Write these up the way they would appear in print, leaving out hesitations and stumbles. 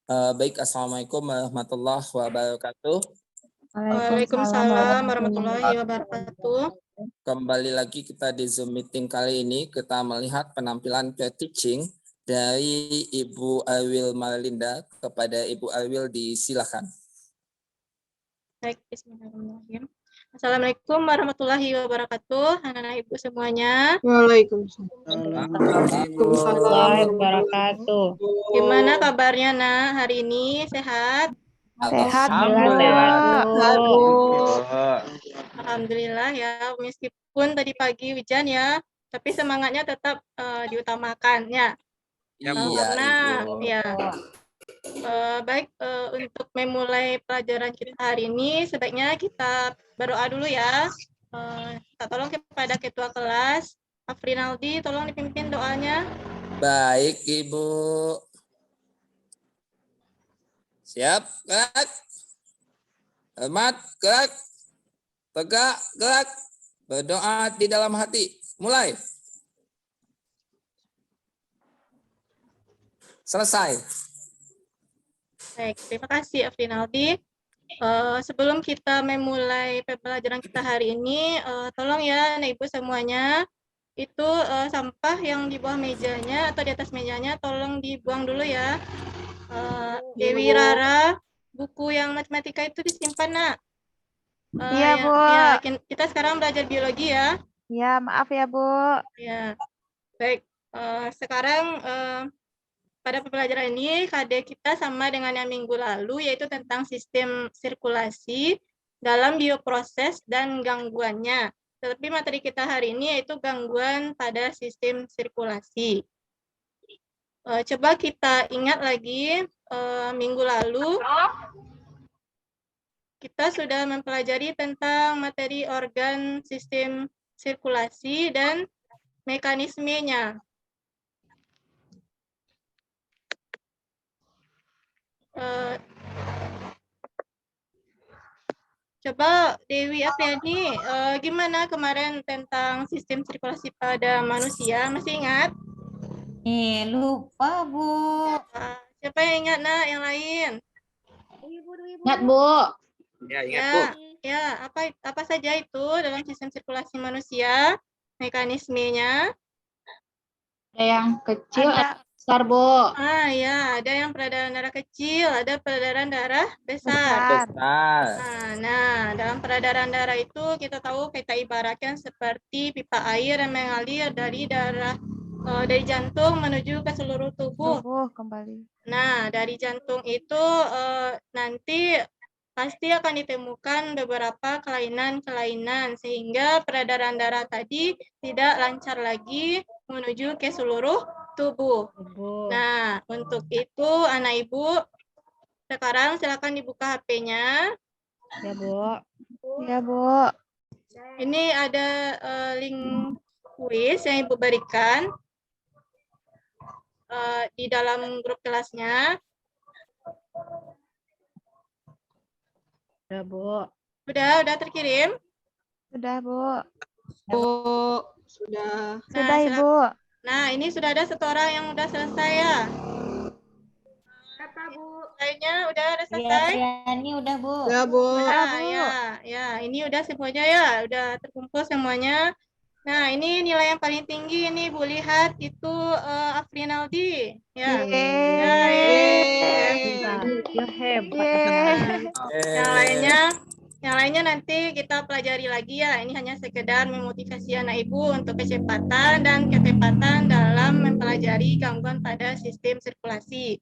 Baik, Assalamualaikum warahmatullahi wabarakatuh. Waalaikumsalam warahmatullahi wabarakatuh. Kembali lagi kita di Zoom meeting kali ini, kita melihat penampilan pre-teaching dari Ibu Awil Marlinda. Kepada Ibu Awil disilakan. Baik, bismillahirrahmanirrahim. Assalamualaikum warahmatullahi wabarakatuh, anak-anak ibu semuanya. Waalaikumsalam warahmatullahi wabarakatuh. Gimana kabarnya nak hari ini? Sehat? Sehat, Alhamdulillah. Bu. Alhamdulillah ya, meskipun tadi pagi hujan ya, tapi semangatnya tetap diutamakan ya. Iya, Karena Ibu. ya baik, untuk memulai pelajaran kita hari ini sebaiknya kita berdoa dulu ya. Kita tolong kepada ketua kelas Afrinaldi, tolong dipimpin doanya. Baik, Ibu. Siap, gerak. Hormat, gerak. Tegak, gerak. Berdoa di dalam hati. Mulai. Selesai. Baik, terima kasih Afrinaldi. Sebelum kita memulai pembelajaran kita hari ini, tolong ya anak ibu semuanya, itu sampah yang di bawah mejanya atau di atas mejanya tolong dibuang dulu ya. Dewi Rara, buku yang matematika itu disimpan nak. Iya, Bu. Ya, kita sekarang belajar biologi ya. Ya, maaf ya, Bu. Ya, baik. Sekarang pada pembelajaran ini KD kita sama dengan yang minggu lalu, yaitu tentang sistem sirkulasi dalam bioproses dan gangguannya. Tetapi materi kita hari ini yaitu gangguan pada sistem sirkulasi. Coba kita ingat lagi minggu lalu kita sudah mempelajari tentang materi organ sistem sirkulasi dan mekanismenya. Coba Dewi Apriani, gimana kemarin tentang sistem sirkulasi pada manusia? Masih ingat? Lupa, Bu. Siapa yang ingat nak? Yang lain? Ingat, Bu. Ya, ingat, Bu. Ya, apa saja itu dalam sistem sirkulasi manusia? Mekanismenya? Ada yang kecil, ada besar, Bu. Ya, ada yang peredaran darah kecil, ada peredaran darah besar. Nah, dalam peredaran darah itu kita tahu kita ibaratkan seperti pipa air yang mengalir dari jantung menuju ke seluruh tubuh. Kembali. Nah, dari jantung itu nanti pasti akan ditemukan beberapa kelainan-kelainan sehingga peredaran darah tadi tidak lancar lagi menuju ke seluruh tubuh. Nah, untuk itu anak ibu sekarang silakan dibuka HP-nya. Ya, Bu. Ya, Bu. Ini ada link kuis yang ibu berikan di dalam grup kelasnya. Udah, Bu. Udah terkirim? Sudah, Bu. Sudah. Sudah, Ibu. Nah, ini sudah ada satu orang yang udah selesai ya. Kata Bu. Lainnya udah selesai? Ini udah, Bu. Ya, Bu. Ya, ini udah semuanya ya, udah terkumpul semuanya. Nah, ini nilai yang paling tinggi ini Bu lihat itu Afrinaldi. Ya. Yang lainnya nanti kita pelajari lagi ya. Ini hanya sekedar memotivasi anak ibu untuk kecepatan dan ketepatan dalam mempelajari gangguan pada sistem sirkulasi.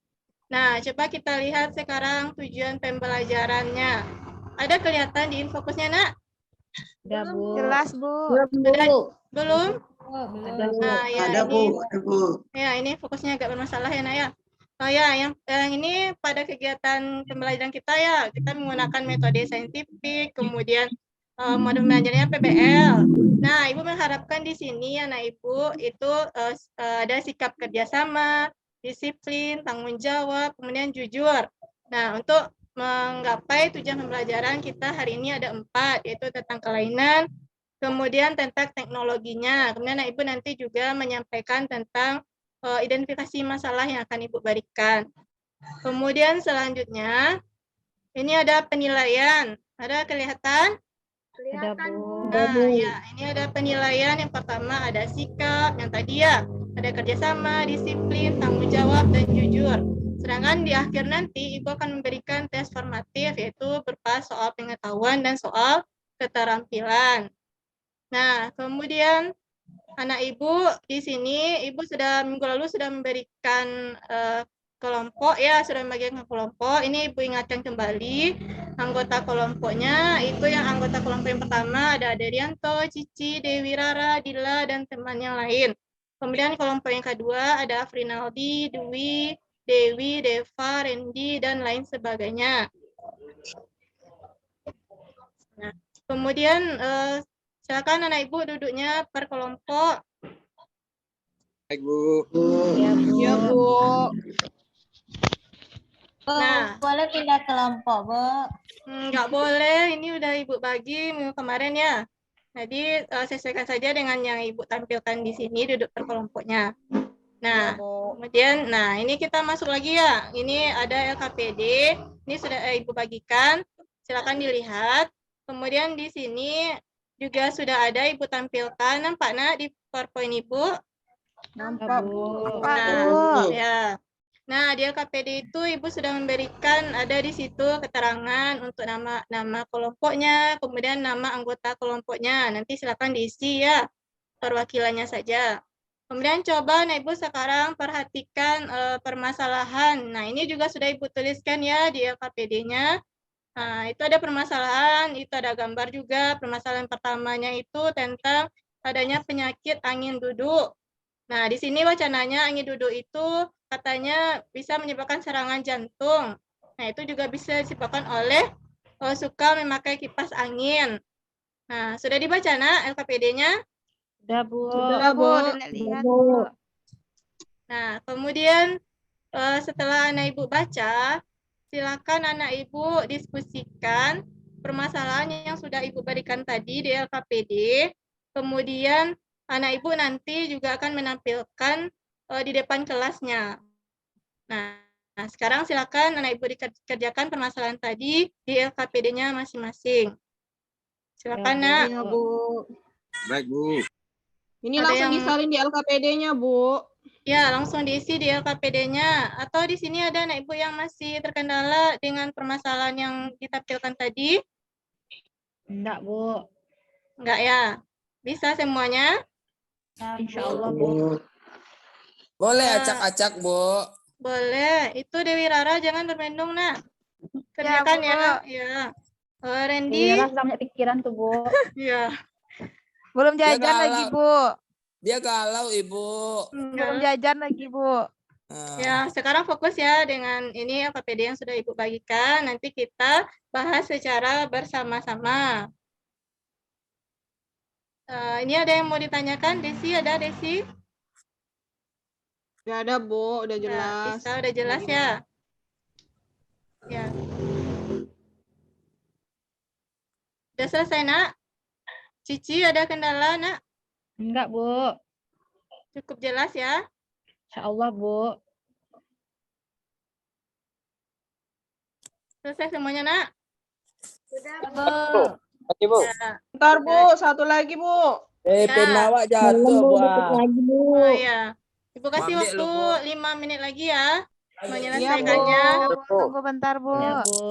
Nah, coba kita lihat sekarang tujuan pembelajarannya. Ada kelihatan di infokusnya, nak? Udah, Bu. Jelas, Bu. Belum? Nah, ya, Ada, Bu. Ya, ini fokusnya agak bermasalah ya, nak ya. Oh ya, yang ini pada kegiatan pembelajaran kita ya, kita menggunakan metode saintifik, kemudian mode pembelajarannya PBL. Nah, Ibu mengharapkan di sini anak Ibu itu ada sikap kerjasama, disiplin, tanggung jawab, kemudian jujur. Nah, untuk menggapai tujuan pembelajaran kita hari ini ada 4, yaitu tentang kelainan, kemudian tentang teknologinya, kemudian Ibu nanti juga menyampaikan tentang identifikasi masalah yang akan Ibu berikan. Kemudian selanjutnya, ini ada penilaian. Ada kelihatan? Ada, Bu. Nah, ya, ini ada penilaian. Yang pertama ada sikap, yang tadi ya, ada kerjasama, disiplin, tanggung jawab, dan jujur. Sedangkan di akhir nanti, Ibu akan memberikan tes formatif, yaitu berupa soal pengetahuan dan soal keterampilan. Nah, kemudian anak Ibu di sini, Ibu sudah minggu lalu sudah memberikan kelompok ya, sudah membagikan kelompok. Ini Ibu ingatkan kembali anggota kelompoknya. Itu yang anggota kelompok yang pertama ada Derianto, Cici, Dewi Rara, Dila, dan teman yang lain. Kemudian kelompok yang kedua ada Afrinaldi, Dwi, Dewi, Deva, Randy, dan lain sebagainya. Nah, kemudian silakan anak Ibu duduknya per kelompok. Baik, Bu. Ya, Bu. Iya, Bu. Nah, Boleh pindah kelompok, Bu. nggak boleh, ini udah Ibu bagi minggu kemarin ya. Jadi sesuaikan saja dengan yang Ibu tampilkan di sini, duduk per kelompoknya. Nah, kemudian, nah ini kita masuk lagi ya. Ini ada LKPD, ini sudah Ibu bagikan, silakan dilihat. Kemudian di sini juga sudah ada Ibu tampilkan, nampak nak di PowerPoint Ibu? Nampak, Bu. Nah, ya. Nah, di LKPD itu Ibu sudah memberikan ada di situ keterangan untuk nama kelompoknya, kemudian nama anggota kelompoknya. Nanti silakan diisi ya perwakilannya saja. Kemudian coba Ibu sekarang perhatikan permasalahan. Nah, ini juga sudah Ibu tuliskan ya di LKPD-nya. Nah, itu ada permasalahan, itu ada gambar juga. Permasalahan pertamanya itu tentang adanya penyakit angin duduk. Nah, di sini wacananya angin duduk itu katanya bisa menyebabkan serangan jantung. Nah, itu juga bisa disebabkan oleh suka memakai kipas angin. Nah, sudah dibaca nak LKPD-nya? Sudah, Bu. Sudah, Bu. Lihat, Bu. Nah, kemudian setelah anak Ibu baca, silakan anak Ibu diskusikan permasalahan yang sudah Ibu berikan tadi di LKPD. Kemudian anak Ibu nanti juga akan menampilkan di depan kelasnya. Nah, sekarang silakan anak Ibu dikerjakan permasalahan tadi di LKPD-nya masing-masing. Silakan, nak. Iya, Bu. Baik, Bu. Ini Ada langsung yang- disalin di LKPD-nya, Bu. Ya, langsung diisi di LKPD-nya. Atau di sini ada anak Ibu yang masih terkendala dengan permasalahan yang ditampilkan tadi? Enggak, Bu. Enggak ya? Bisa semuanya? Insya Allah, Bu. Boleh Ya. acak-acak, Bu. Boleh. Itu Dewi Rara, jangan bermendung, nak. Kerjakan ya. Ya. Randy? Iya, sedang banyak pikiran tuh, Bu. Ya. Belum Dia jajan lagi, Bu. Dia galau, Ibu. Belum jajan lagi, Bu. Nah, Ya, sekarang fokus ya dengan ini LKPD yang sudah Ibu bagikan. Nanti kita bahas secara bersama-sama. Ini ada yang mau ditanyakan? Desi, ada Desi? Udah ada, Bu. Udah Ya, jelas. Isa udah jelas ya? Ya. Udah selesai, nak? Cici ada kendala, nak? Enggak, Bu. Cukup jelas ya? Insya Allah, Bu. Selesai semuanya, nak? Oke, Bu. Ya. Bentar, Bu. Satu lagi, Bu. Pen awak jatuh, Bu. Oh ya. Ibu kasih Ambil waktu lu, Bu. 5 menit lagi ya Iya, menyelesaikannya. Bu. Tunggu bentar, Bu. Iya, Ya, Bu.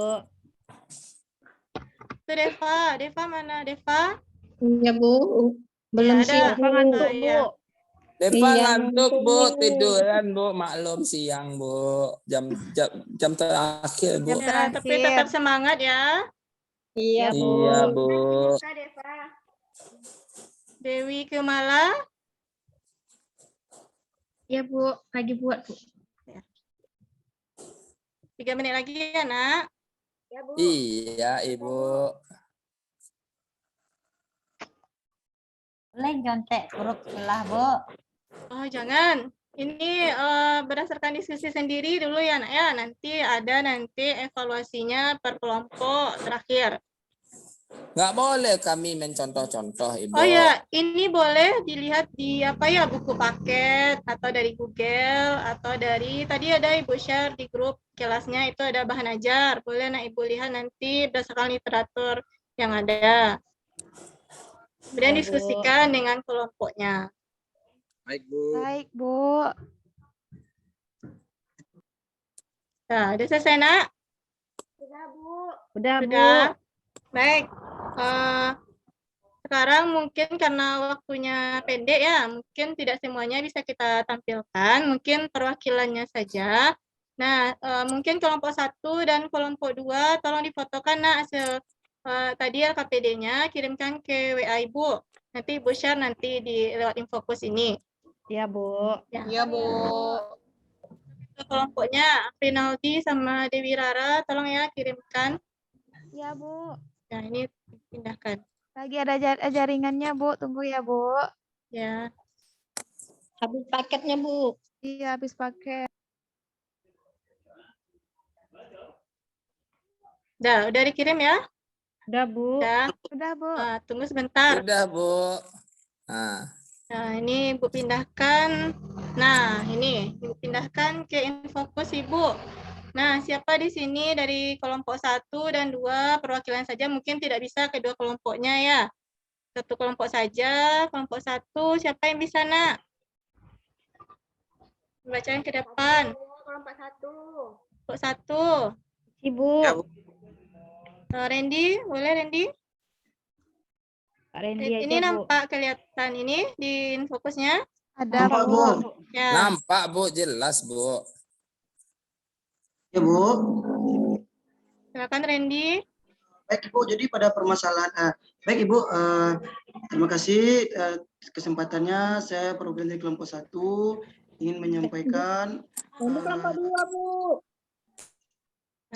Itu Deva. Deva mana? Deva? Iya, Bu. Belum Ya, ada. siap. Apa ngantuk, Bu? Iya. Deva Iya. ngantuk, Bu. Tiduran, Bu. Maklum siang, Bu. Jam terakhir, Bu. Jam Ya, tapi tetap semangat ya. Iya, Bu. Iya, Bu. Dewi Kemala. Iya, Bu. Lagi buat, Bu. 3 menit lagi ya, nak. Iya, Ibu. Boleh nyontek huruf sebelah, Bu. Oh, jangan. Ini berdasarkan diskusi sendiri dulu ya, nak ya. Nanti ada evaluasinya per kelompok terakhir. Nggak boleh kami mencontoh-contoh, Ibu. Oh ya, ini boleh dilihat di apa ya, buku paket atau dari Google atau dari tadi ada Ibu share di grup kelasnya itu ada bahan ajar. Boleh Ibu lihat nanti berdasarkan literatur yang ada. Kemudian Ya, Bu. diskusikan dengan kelompoknya. Baik, Bu. Baik, Bu. Nah, udah selesai, Nak? Udah, Bu. Sudah. Baik. Sekarang mungkin karena waktunya pendek ya, mungkin tidak semuanya bisa kita tampilkan, mungkin perwakilannya saja. Nah, mungkin kelompok 1 dan kelompok 2 tolong difotokan hasil tadi LKPD-nya, kirimkan ke WA Ibu. Nanti Ibu share nanti di lewat infokus ini. Ya, Bu. Iya, Bu. Kelompoknya Rinaldi sama Dewi Rara, tolong ya kirimkan. Ya, Bu. Nah, ini pindahkan. Lagi ada jaringannya, Bu. Tunggu ya, Bu. Ya. Habis paketnya, Bu. Iya, habis pakai. Udah dikirim ya? Udah, Bu. Udah. Udah, Bu. Tunggu sebentar. Sudah, Bu. Nah, ini Ibu pindahkan. Nah, ini Ibu pindahkan ke infokus Ibu. Nah, siapa di sini dari kelompok 1 dan 2 perwakilan saja, mungkin tidak bisa kedua kelompoknya ya. Satu kelompok saja, kelompok 1, siapa yang bisa, Nak? Bacain ke depan. Kelompok 1. Ibu. Randy, boleh Randy? Pak Randy aja, Ini Bu. nampak kelihatan ini di infokusnya? Ada, Nampak, Bu. Ya. Nampak, Bu. Jelas, Bu. Ya, Bu. Silakan Randy. Baik, Ibu. Jadi pada permasalahan, baik, Ibu. Terima kasih kesempatannya. Saya perwakilan dari kelompok 1 ingin menyampaikan. Kelompok 2, Bu.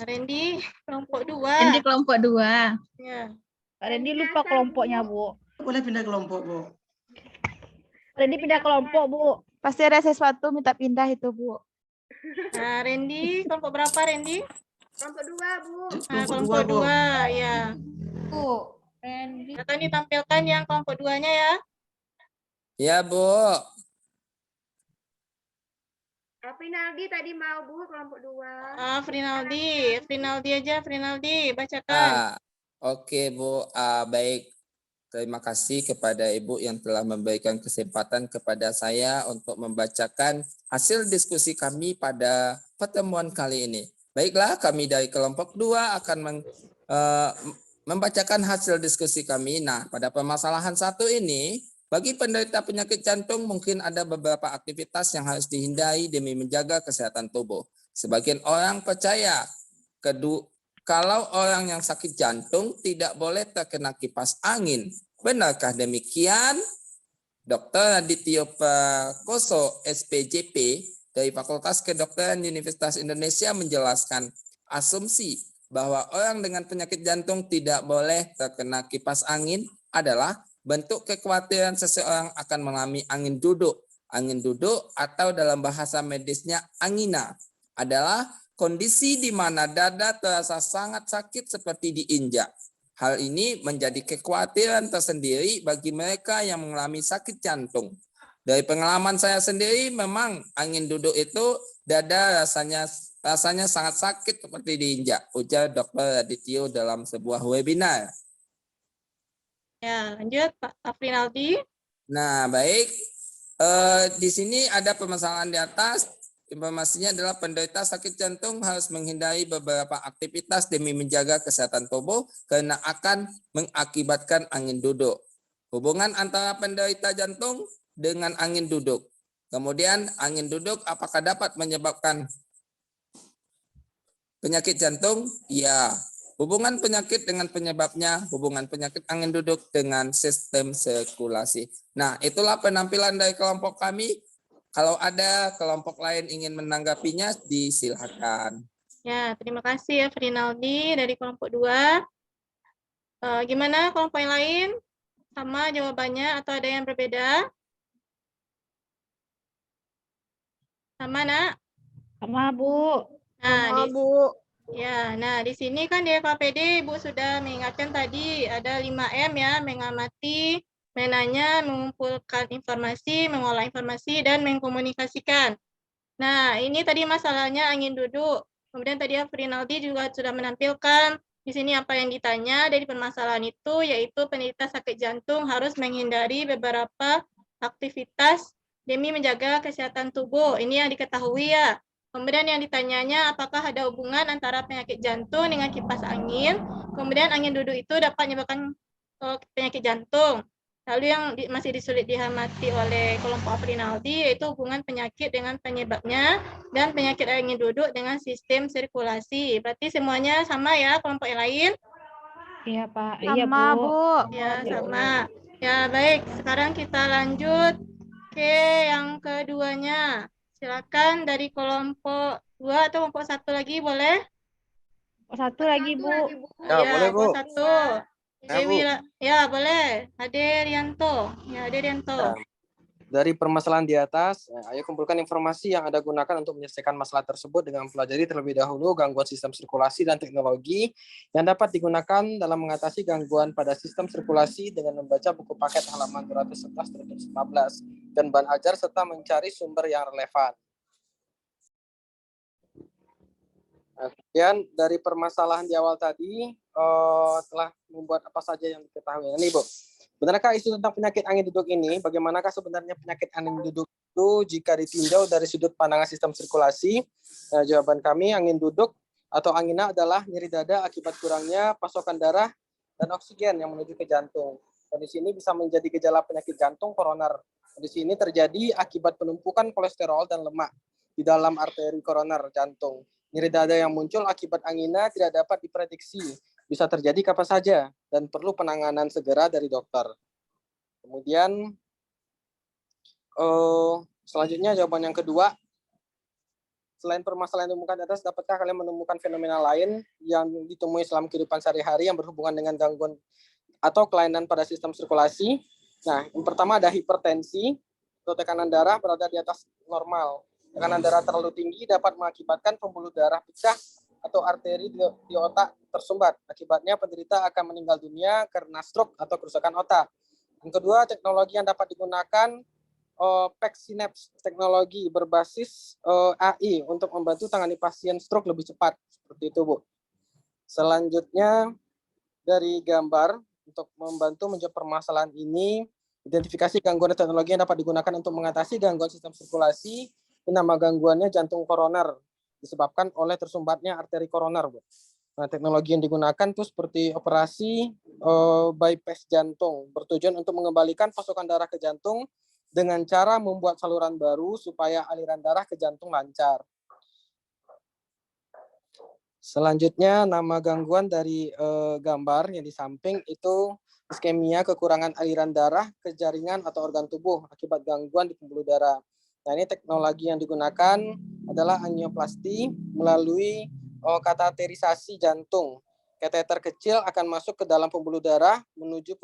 Randy, kelompok 2. Ini kelompok 2. Ya. Pak Randy lupa kelompoknya, Bu. Boleh pindah kelompok, Bu. Pak Randy pindah kelompok, Bu. Pasti ada sesuatu minta pindah itu, Bu. Nah, Randy, kelompok berapa Randy? Kelompok 2, Bu. Nah, Kelompok kelompok 2, Bu. 2, ya. Bu. Randy. Akan ditampilkan yang kelompok 2-nya ya. Ya, Bu. Rinaldi tadi mau, Bu, kelompok 2. Frinaldi aja, Frinaldi, bacakan. Oke, Bu. Baik. Terima kasih kepada Ibu yang telah memberikan kesempatan kepada saya untuk membacakan hasil diskusi kami pada pertemuan kali ini. Baiklah, kami dari kelompok 2 akan membacakan hasil diskusi kami. Nah, pada permasalahan 1 ini, bagi penderita penyakit jantung mungkin ada beberapa aktivitas yang harus dihindari demi menjaga kesehatan tubuh. Sebagian orang percaya kalau orang yang sakit jantung tidak boleh terkena kipas angin. Benarkah demikian? Dr. Adityo Prakoso, SPJP, dari Fakultas Kedokteran Universitas Indonesia menjelaskan asumsi bahwa orang dengan penyakit jantung tidak boleh terkena kipas angin adalah bentuk kekhawatiran seseorang akan mengalami angin duduk. Angin duduk atau dalam bahasa medisnya angina adalah kondisi di mana dada terasa sangat sakit seperti diinjak. Hal ini menjadi kekhawatiran tersendiri bagi mereka yang mengalami sakit jantung. Dari pengalaman saya sendiri, memang angin duduk itu dada rasanya sangat sakit seperti diinjak, ujar Dr. Adityo dalam sebuah webinar. Ya, lanjut Pak Afrinaldi. Nah, baik. Di sini ada permasalahan di atas. Informasinya adalah penderita sakit jantung harus menghindari beberapa aktivitas demi menjaga kesehatan tubuh karena akan mengakibatkan angin duduk. Hubungan antara penderita jantung dengan angin duduk. Kemudian angin duduk apakah dapat menyebabkan penyakit jantung? Ya. Hubungan penyakit dengan penyebabnya, hubungan penyakit angin duduk dengan sistem sirkulasi. Nah, itulah penampilan dari kelompok kami. Kalau ada kelompok lain ingin menanggapinya, disilakan. Ya, terima kasih ya Frinaldi dari kelompok 2. Gimana kelompok yang lain? Sama jawabannya atau ada yang berbeda? Sama, Nak? Sama, Bu. Nah, Bu. Ya, nah di sini kan di FAPD Ibu sudah mengingatkan tadi ada 5M ya, mengamati, menanya, mengumpulkan informasi, mengolah informasi, dan mengkomunikasikan. Nah, ini tadi masalahnya angin duduk. Kemudian tadi Afrinaldi juga sudah menampilkan di sini apa yang ditanya dari permasalahan itu, yaitu penderita sakit jantung harus menghindari beberapa aktivitas demi menjaga kesehatan tubuh. Ini yang diketahui ya. Kemudian yang ditanyanya apakah ada hubungan antara penyakit jantung dengan kipas angin. Kemudian angin duduk itu dapat menyebabkan penyakit jantung. Lalu yang masih disulit diamati oleh kelompok Afrinaldi yaitu hubungan penyakit dengan penyebabnya dan penyakit angin duduk dengan sistem sirkulasi. Berarti semuanya sama ya kelompok yang lain? Iya, Pak. Iya, Sama, Bu. Bu. Ya, sama. Ya, baik. Sekarang kita lanjut ke yang keduanya. Silakan dari kelompok 2 atau kelompok 1 lagi boleh? Satu lagi, Bu. Ya, boleh, Bu. kelompok 1. Ya, Bu. Ya, boleh. Ade Rianto. Ya, Ade Rianto. Ya. Dari permasalahan di atas, ayo kumpulkan informasi yang Anda gunakan untuk menyelesaikan masalah tersebut dengan mempelajari terlebih dahulu gangguan sistem sirkulasi dan teknologi yang dapat digunakan dalam mengatasi gangguan pada sistem sirkulasi dengan membaca buku paket halaman 211-215 dan bahan ajar serta mencari sumber yang relevan. Kemudian dari permasalahan di awal tadi telah membuat apa saja yang diketahui. Ini, Bu. Benarkah isu tentang penyakit angin duduk ini? Bagaimanakah sebenarnya penyakit angin duduk itu jika ditinjau dari sudut pandangan sistem sirkulasi? Jawaban kami, angin duduk atau angina adalah nyeri dada akibat kurangnya pasokan darah dan oksigen yang menuju ke jantung. Kondisi ini bisa menjadi gejala penyakit jantung koroner. Kondisi ini terjadi akibat penumpukan kolesterol dan lemak di dalam arteri koroner jantung. Nyeri dada yang muncul akibat angina tidak dapat diprediksi. Bisa terjadi kapan saja dan perlu penanganan segera dari dokter. Kemudian selanjutnya jawaban yang kedua, selain permasalahan yang ditemukan di atas, dapatkah kalian menemukan fenomena lain yang ditemui selama kehidupan sehari-hari yang berhubungan dengan gangguan atau kelainan pada sistem sirkulasi? Nah, yang pertama ada hipertensi atau tekanan darah berada di atas normal. Tekanan darah terlalu tinggi dapat mengakibatkan pembuluh darah pecah atau arteri di otak tersumbat. Akibatnya penderita akan meninggal dunia karena stroke atau kerusakan otak. Yang kedua, teknologi yang dapat digunakan PEC Synapse, teknologi berbasis AI untuk membantu tangani pasien stroke lebih cepat. Seperti itu, Bu. Selanjutnya, dari gambar, untuk membantu menjawab permasalahan ini, identifikasi gangguan teknologi yang dapat digunakan untuk mengatasi gangguan sistem sirkulasi. Ini nama gangguannya jantung koroner, disebabkan oleh tersumbatnya arteri koroner, Bu. Nah, teknologi yang digunakan itu seperti operasi bypass jantung, bertujuan untuk mengembalikan pasokan darah ke jantung dengan cara membuat saluran baru supaya aliran darah ke jantung lancar. Selanjutnya, nama gangguan dari gambar yang di samping itu iskemia, kekurangan aliran darah ke jaringan atau organ tubuh akibat gangguan di pembuluh darah. Nah, ini teknologi yang digunakan adalah angioplasti melalui kateterisasi jantung. Kateter kecil akan masuk ke dalam pembuluh darah menuju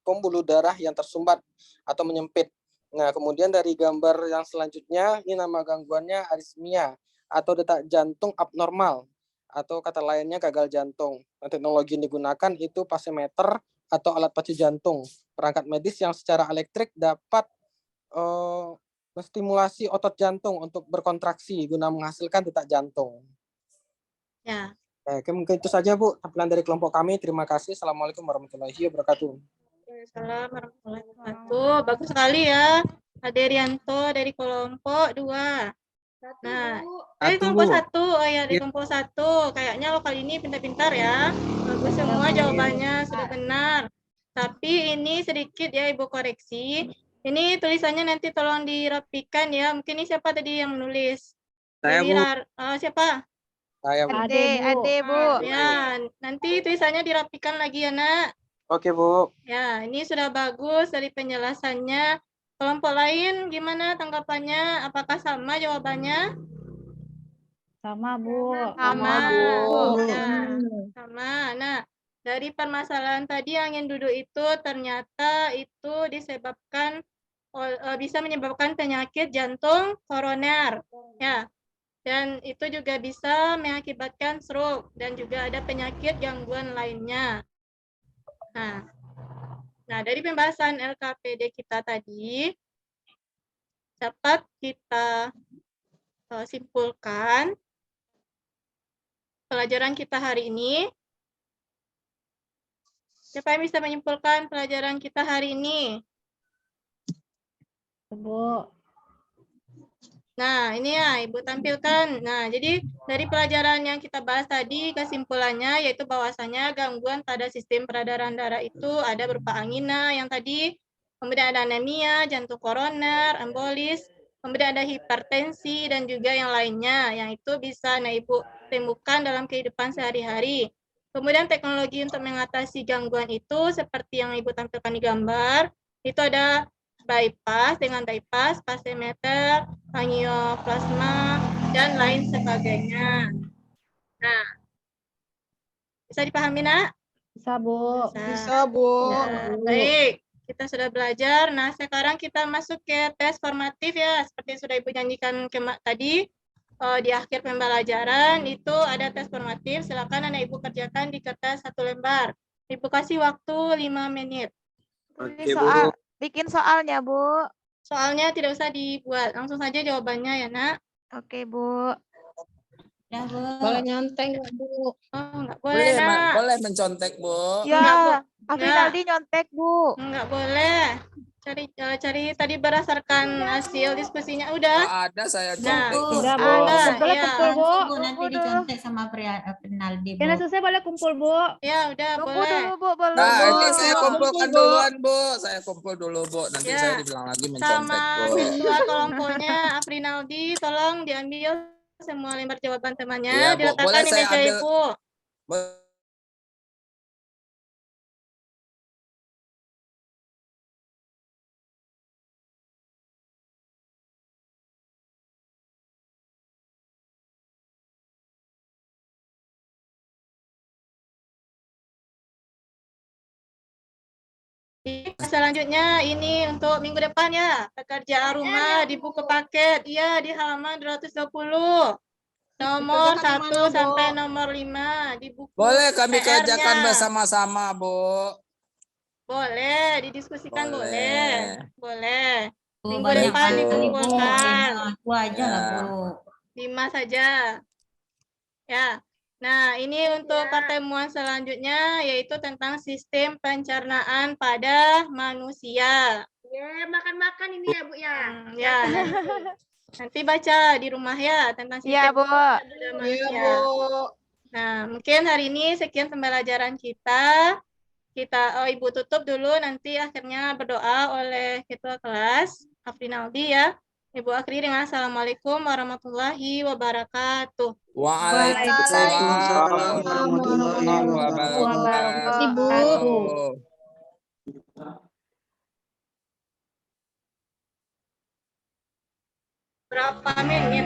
pembuluh darah yang tersumbat atau menyempit. Nah, kemudian dari gambar yang selanjutnya, ini nama gangguannya arismia atau detak jantung abnormal atau kata lainnya gagal jantung. Nah, teknologi yang digunakan itu pasimeter atau alat pacu jantung, perangkat medis yang secara elektrik dapat menstimulasi otot jantung untuk berkontraksi guna menghasilkan detak jantung. Ya. Oke, mungkin itu saja, Bu, tampilan dari kelompok kami. Terima kasih. Assalamualaikum warahmatullahi wabarakatuh. Waalaikumsalam warahmatullahi wabarakatuh. Bagus sekali ya. Ade Rianto dari kelompok 2. Nah, dari kelompok 1. Oh ya, dari kelompok 1. Kayaknya lo kali ini pintar-pintar ya. Bagus semua jawabannya, sudah benar. Tapi ini sedikit ya Ibu koreksi. Ini tulisannya nanti tolong dirapikan ya. Mungkin ini siapa tadi yang menulis? Saya, Bu. Siapa? Saya, Bu. Ade, Bu. Ya, nanti tulisannya dirapikan lagi ya, Nak. Oke, Bu. Ya, ini sudah bagus dari penjelasannya. Kelompok lain gimana tanggapannya? Apakah sama jawabannya? Sama, Bu. Sama, Bu. Ya, sama. Nah, dari permasalahan tadi angin duduk itu ternyata itu disebabkan bisa menyebabkan penyakit jantung koroner. Ya. Dan itu juga bisa mengakibatkan stroke dan juga ada penyakit gangguan lainnya. Nah, dari pembahasan LKPD kita tadi, dapat kita simpulkan pelajaran kita hari ini. Siapa yang bisa menyimpulkan pelajaran kita hari ini? Bu. Nah, ini ya Ibu tampilkan. Nah, jadi dari pelajaran yang kita bahas tadi, kesimpulannya yaitu bahwasanya gangguan pada sistem peredaran darah itu ada berupa angina yang tadi, kemudian ada anemia, jantung koroner, embolis, kemudian ada hipertensi dan juga yang lainnya, yang itu bisa Ibu temukan dalam kehidupan sehari-hari. Kemudian teknologi untuk mengatasi gangguan itu seperti yang Ibu tampilkan di gambar, itu ada bypass dengan bypass, pasimeter, angioplasma, dan lain sebagainya. Nah, bisa dipahami, Nak? Bisa, Bu. Bisa, Bu. Nah, baik, kita sudah belajar. Nah, sekarang kita masuk ke tes formatif ya. Seperti yang sudah Ibu nyanyikan tadi, di akhir pembelajaran itu ada tes formatif. Silakan anak Ibu kerjakan di kertas 1 lembar. Ibu kasih waktu 5 menit. Bikin soalnya, Bu. Soalnya tidak usah dibuat, langsung saja jawabannya ya, Nak. Oke, Bu. Ya, Bu. Boleh nyontek nggak, Bu? Oh, enggak boleh, Nak. boleh mencontek, Bu. Enggak, Bu. Ya, Afrinaldi nyontek, Bu. Enggak boleh. Cari tadi berdasarkan hasil diskusinya. Udah. Nggak ada saya Nah, contek. tuh. Udah, Bu. Ada, Boleh iya. kumpul, Bu. Bu, nanti Tunggu dulu. dicontek sama Penaldi, Bu. Yang selesai boleh kumpul, Bu. Ya, udah Tunggu boleh. dulu, Bu. Belum. Nah, Bu. ini saya kumpulkan Bu. duluan, Bu. Saya kumpul dulu, Bu. Nanti Ya. saya dibilang lagi mencontek, Sama Bu. ketua kelompoknya Afrinaldi, tolong diambil semua lembar jawaban temannya, Iya, Bu. diletakkan Boleh di saya meja ambil- Ibu. Selanjutnya ini untuk minggu depan ya, pekerjaan rumah di buku paket, ya di halaman 220. Nomor Dikerjakan di 1 mana, Bu? sampai nomor 5 di buku Boleh kami PR-nya. kerjakan bersama-sama, Bu. Boleh, didiskusikan boleh. Boleh. Bu, Minggu banyak depan Bu. dikumpulkan. Aku aja lah, Ya. Bu. 5 saja. Ya. Nah, ini untuk Ya. pertemuan selanjutnya yaitu tentang sistem pencernaan pada manusia. Ya, makan-makan ini ya, Bu ya. Ya. Nanti baca di rumah ya tentang Iya, sistem Bu. pada Iya, manusia. Bu. Nah, mungkin hari ini sekian pembelajaran kita. Ibu tutup dulu, nanti akhirnya berdoa oleh ketua kelas, Afrinaldi ya. Ibu akhiri dengan Assalamualaikum warahmatullahi wabarakatuh. Waalaikumsalam warahmatullahi wabarakatuh. Berapa menit?